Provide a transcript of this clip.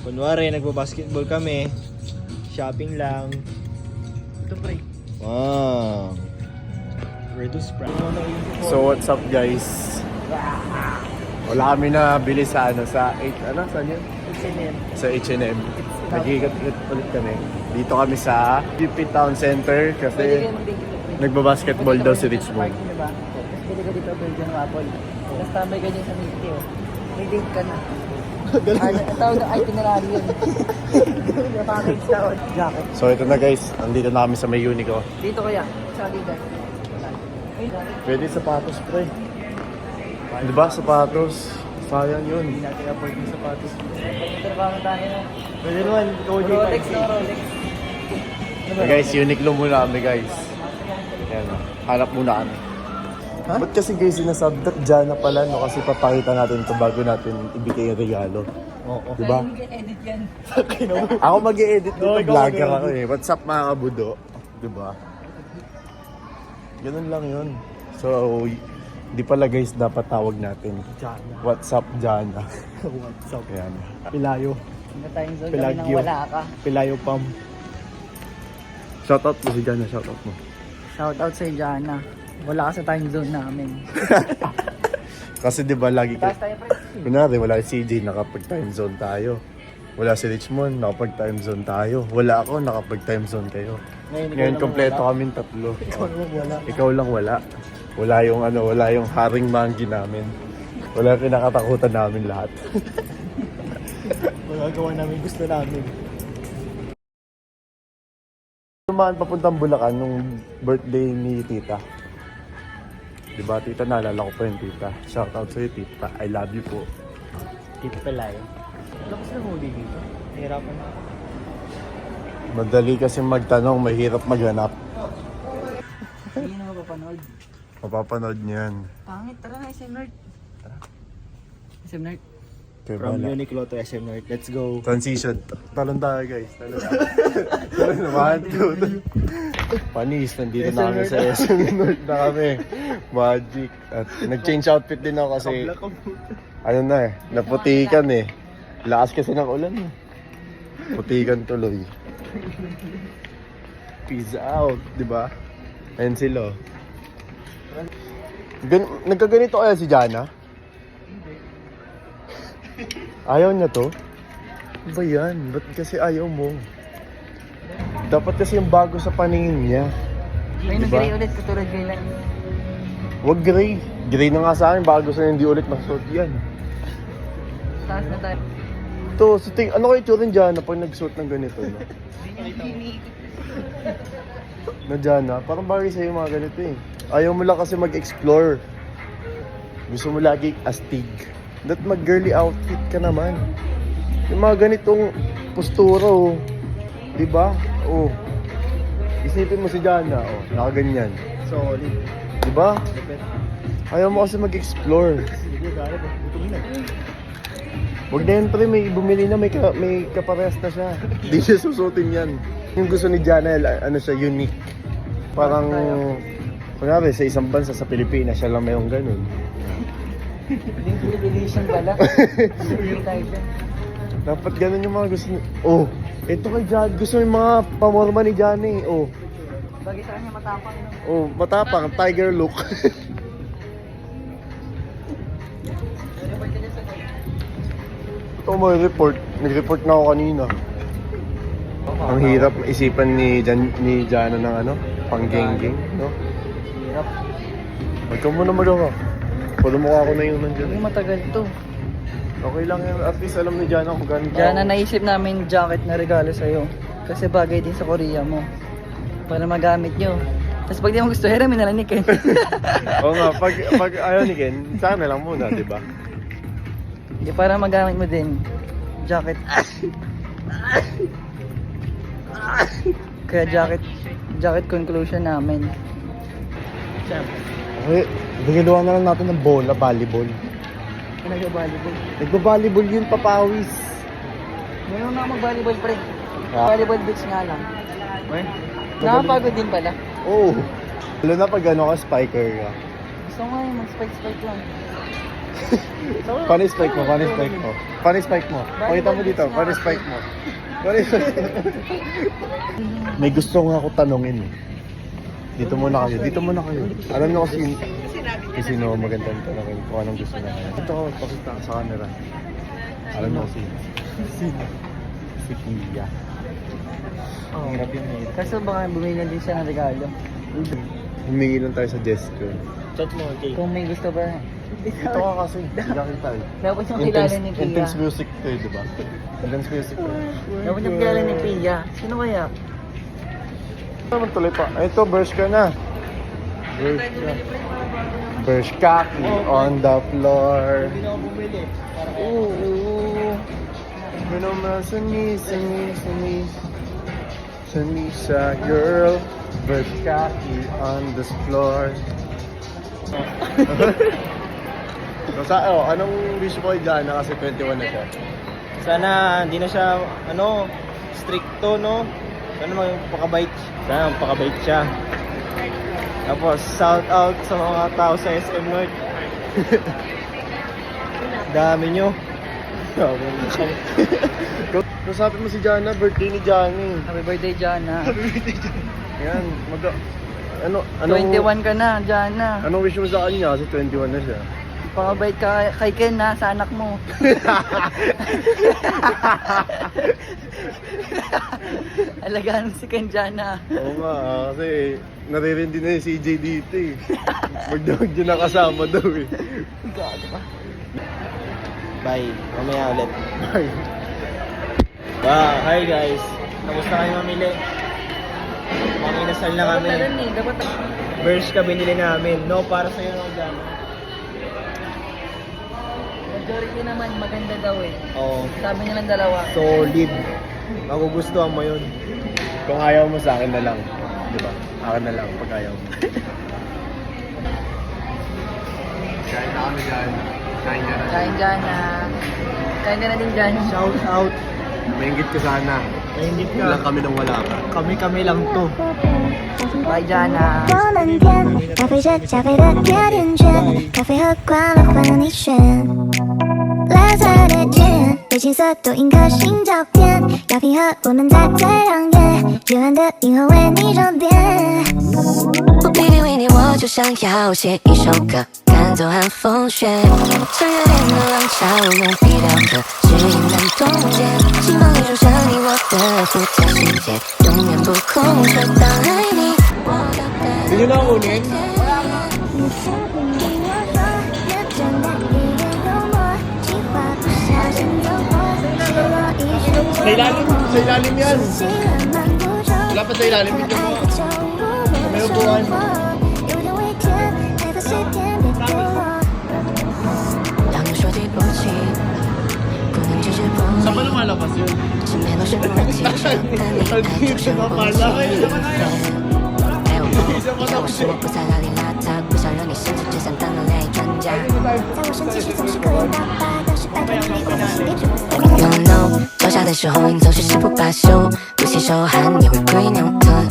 Kunwari, nagbabasketball kami. Shopping lang. Ito pre. Wow. Where to spread? So what's up guys? Wala kami na bili sa sa saan yun? H&M. Sa H&M. Nag-iigat-igat ulit kami. Dito kami sa UP Town Center Pwede kasi kayo mag-date dito pre. nagbabasketball daw si Pwede ka Richmond. parking, diba? Tapos pwede ka dito Belgian waffle. Tapos tambay ka dyan sa Milky oh. May date ka na. Ang tawag na itinerary yun. Package tawag. Jacket. So ito na guys, andito na kami sa may Uniqlo. Dito kaya. Sa Adidas. Ay, jacket. Pwede sapatos pre. Diba sapatos? Sayang yun. Hindi natin afford yung sapatos. Pagkatrabaho tayo na. Pwede naman, ikaw dito. Rolex no, Rolex. Okay, guys, Uniqlo muna kami guys. Ayan, hanap muna kami. Ha? Ba't kasi guys sinasabi that dyan na pala no? Kasi papakita natin ito bago natin ibigay yung regalo. Oo. Diba? Hindi ka edit yan. Ako mag-i-edit dito, Oo, ikaw vlogger mag-i-edit. ako eh. What's up mga kabudo? Diba? Ganun lang yun. So, di pala guys dapat tawag natin. Jana. What's up Jana? What's up? Ayan. Pilayo. Hindi tayong zone kami nang Pelagyo. wala ka. Pilayo Pam. Shoutout mo si Jana, shoutout mo. Shout out sa Jana. Wala ka sa time zone namin. Kasi di ba lagi Taas ka... tayo pre. Kunwari, wala si CJ, nakapag-time zone tayo. Wala si Richmond, nakapag-time zone tayo. Wala ako, nakapag-time zone kayo. Ngayon, kompleto kaming tatlo. Ikaw naman wala. Ikaw lang wala. Wala yung haring manggi namin. Wala yung kinakatakutan namin lahat. Magagawa namin gusto namin. Tumaan papuntang Bulacan nung birthday ni tita. Diba tita, naalala ko pa yung tita. Shoutout sa'yo tita, I love you po. Tito Pilayo. Lakas na huli dito. Nahirapan na ako. Madali kasi magtanong, mahirap maghanap. Hindi na mapapanood. Mapapanood niyan. Pangit, tara na SM Nerd. SM Nerd. Okay, From bala. Uniqlo to SM North. Let's go. Transition. Talon tayo guys. Talon naman. Panis, nandito na kami sa SM North na kami. Magic. At nag-change outfit din ako kasi ano na naputikan eh. Lakas kasi ng ulan eh. Putikan tuloy. Peace out, di ba? Ayan sila. Nagkaganito kaya si Jana? Ayaw niya to? Ano ba yan? Ba't kasi ayaw mo? Dapat kasi yung bago sa paningin niya. May Diba? nag-gray ulit, katulad gray lang. Huwag gray. Gray na nga sa akin, bago sa hindi ulit masuot yan. Taas na tayo. Ito, so ano kayo itsura dyan na pag nagsuot ng ganito? No? Na dyan na, parang bagay sa'yo mga ganito eh. Ayaw mo lang kasi mag-explore. Gusto mo lagi astig. That mag-girly outfit ka naman. Yung mga ganitong postura oh. Diba? Oh. Isipin mo si Jana, oh, nakaganyan. Solid. Diba? Lupit. Ayaw mo kasi mag-explore. Sige, gano'n. Butungin na. Huwag na yan pre, may bumili na, may kaparehas na siya. Hindi siya susutin yan. Yung gusto ni Jana, ano siya, unique. Parang, kunyari sa isang bansa sa Pilipinas, siya lang mayroong ganun. Yung Philippine pala. Hindi tayo dyan. Dapat ganun yung mga gusto ni... Oh, ito kay Jan, gusto yung mga pamorma ni Jana eh. Oh, Bagay sa kanya matapang. No? oh, matapang, tiger look. Ito mo report, nag-report na ako kanina. Ang hirap isipan ni Jana ng ano, pang-geng-geng, no? Hirap. Huwag ka muna magawa. Pwede mukha ko na yung nandiyan. Hindi matagal to. Okay lang yan, at least alam ni Jana kung gano'n. Diyan na naisip namin jacket na regalo sa'yo. Kasi bagay din sa Korea mo. Para magamit nyo. Tapos pag di mo gusto, hiramin na lang ni Ken. Oo nga, pag ayaw ni Ken, sana lang muna, di ba? Hindi, para magamit mo din. Jacket. Kaya jacket conclusion namin. Siyempre. Okay, bigyan na lang natin ng bola, volleyball. Nag-volleyball. Nagba-volleyball yun, papawis. Ngayon na mag-volleyball pre. Ah. Volleyball beach nga lang. Well, Nakapagod din pala. Oo. Lalo na pag ano ka, spiker ka. Gusto ko nga mag-spike lang. Funny spike mo, funny spike mo. Funny spike mo. Pakita mo dito, funny spike mo. Funny spike mo. May gusto nga ako tanongin eh. Dito muna kayo, dito muna kayo. Alam niyo kasi sino magandang tanongin kung anong gusto na kayo. Ito, pakita ka sa camera. Alam niyo kasi sino? Si Pia. Oo. Ang hirap yun eh. Kaso baka bumili din siya ng regalo. Humingi lang tayo sa desk ko. Chat mo, Jay. Kung may gusto ba. Ito ka kasi, hindi kita eh. Dapat yung kilala ni Pia. Intense music to eh, di ba? Intense music to. Dapat yung kilala ni Pia. Sino kaya? Naman tuloy pa. Ito, burst ka na. Burst ka. Burst kaki on the floor. Hindi na ako bumili. Ooh. Minuma suni sa girl. Burst kaki on the floor. So, anong wish mo kay Jana kasi 21 na siya? Sana hindi na siya, stricto, no? Sana magpakabait. Sana magpakabait siya. Tapos, shout out sa mga tao sa SM North. Dami nyo. Nasapin mo si Jana, birthday ni Jana. Happy birthday, Jana. Yan, 21 ka na, Jana. Anong wish mo sa kanya kasi 21 na siya? Pakabait ka kay Ken na sa anak mo. Alagaan mo si Ken, Jana. Oo nga, kasi naririndi na yung CJ dito eh. Magdawag dyan nakasama daw eh. Gago ka. Bye. Mamaya ulit. Ay, Hi guys. Kamusta kayo mamili? Manginasal na kami. Dapat Burst ka binili namin. No, para sa'yo no, dyan. majority naman maganda daw eh. Oo. Sabi nilang dalawa. Solid. Magugustuhan mo yun. kung ayaw mo sa akin na lang. Di ba? Akin na lang pag ayaw mo. Kain na kami dyan. Kain ka na. Kain, Jana. Kain ka na din, Jana. Shout out. Maingit ka sana. Mahingit Wala ka. kami nang wala ka. Kami lang to. Bye, Jana. 多蓝天，搭配着加菲的甜甜圈，咖啡和快乐换你选。蓝色的天，被青色多印颗心照片，要平和我们在最亮眼，幽暗的银河为你装点。不必定为你，我就想要写一首歌，赶走寒风雪。像热恋的浪潮，用笔雕刻，指引难冻结。心房里住着你我的复杂世界，永远不空缺。当爱你，我要的。 Hindi nyo na kunin. 你是不听我说，认真的一个幽默，计划不小心走火，失落一瞬间。 Sa ilalim yan. 虽然瞒不住， Wala pa sa ilalim. 可爱的酒无论生活，有天为天，爱和谁天别丢我。当你说对不起，不能只是不理。 Saan ba lumalabas yun? 身边都是热情，但你爱就是不羁。爱我不，要我是我不再邋里邋遢，不想让你生气，只想当恋爱专家。在我生气时总是扣人大巴，但是拜托你别再别只 You know，脚下的时候你总是誓不罢休，不洗手汗你会归扭的。